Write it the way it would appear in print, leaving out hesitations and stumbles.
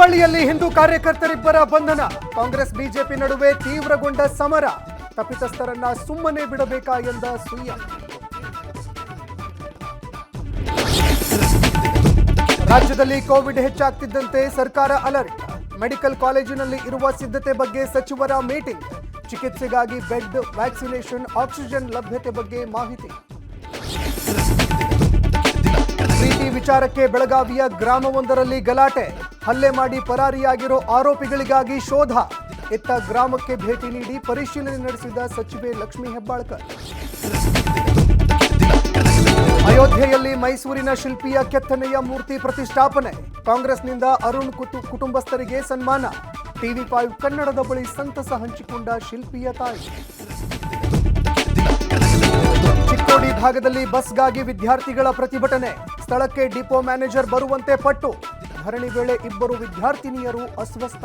ಹುಬ್ಬಳ್ಳಿಯಲ್ಲಿ ಹಿಂದೂ ಕಾರ್ಯಕರ್ತರಿಬ್ಬರ ಬಂಧನ. ಕಾಂಗ್ರೆಸ್ ಬಿಜೆಪಿ ನಡುವೆ ತೀವ್ರಗೊಂಡ ಸಮರ. ತಪ್ಪಿತಸ್ಥರನ್ನ ಸುಮ್ಮನೆ ಬಿಡಬೇಕಾ ಎಂದ ಸಿಎಂ. ರಾಜ್ಯದಲ್ಲಿ ಕೋವಿಡ್ ಹೆಚ್ಚಾಗ್ತಿದ್ದಂತೆ ಸರ್ಕಾರ ಅಲರ್ಟ್. ಮೆಡಿಕಲ್ ಕಾಲೇಜಿನಲ್ಲಿ ಇರುವ ಸಿದ್ಧತೆ ಬಗ್ಗೆ ಸಚಿವರ ಮೀಟಿಂಗ್. ಚಿಕಿತ್ಸೆಗಾಗಿ ಬೆಡ್, ವ್ಯಾಕ್ಸಿನೇಷನ್, ಆಕ್ಸಿಜನ್ ಲಭ್ಯತೆ ಬಗ್ಗೆ ಮಾಹಿತಿ. ಪ್ರೀತಿ ವಿಚಾರಕ್ಕೆ ಬೆಳಗಾವಿಯ ಗ್ರಾಮವೊಂದರಲ್ಲಿ ಗಲಾಟೆ. ಹಲ್ಲೆ ಮಾಡಿ ಪರಾರಿಯಾಗಿರೋ ಆರೋಪಿಗಳಿಗಾಗಿ ಶೋಧ. ಇತ್ತ ಗ್ರಾಮಕ್ಕೆ ಭೇಟಿ ನೀಡಿ ಪರಿಶೀಲನೆ ನಡೆಸಿದ ಸಚಿವೆ ಲಕ್ಷ್ಮೀ ಹೆಬ್ಬಾಳ್ಕರ್. ಅಯೋಧ್ಯೆಯಲ್ಲಿ ಮೈಸೂರಿನ ಶಿಲ್ಪಿಯ ಕೆತ್ತನೆಯ ಮೂರ್ತಿ ಪ್ರತಿಷ್ಠಾಪನೆ. ಕಾಂಗ್ರೆಸ್ನಿಂದ ಅರುಣ್ ಕುಟುಂಬಸ್ಥರಿಗೆ ಸನ್ಮಾನ. ಟಿವಿ5 ಕನ್ನಡದ ಬಳಿ ಸಂತಸ ಹಂಚಿಕೊಂಡ ಶಿಲ್ಪಿಯ ತಾಯಿ. ಚಿಕ್ಕೋಡಿ ಭಾಗದಲ್ಲಿ ಬಸ್ಗಾಗಿ ವಿದ್ಯಾರ್ಥಿಗಳ ಪ್ರತಿಭಟನೆ. ಸ್ಥಳಕ್ಕೆ ಡಿಪೋ ಮ್ಯಾನೇಜರ್ ಬರುವಂತೆ ಪಟ್ಟು. ಧರಣಿ ವೇಳೆ ಇಬ್ಬರು ವಿದ್ಯಾರ್ಥಿನಿಯರು ಅಸ್ವಸ್ಥ.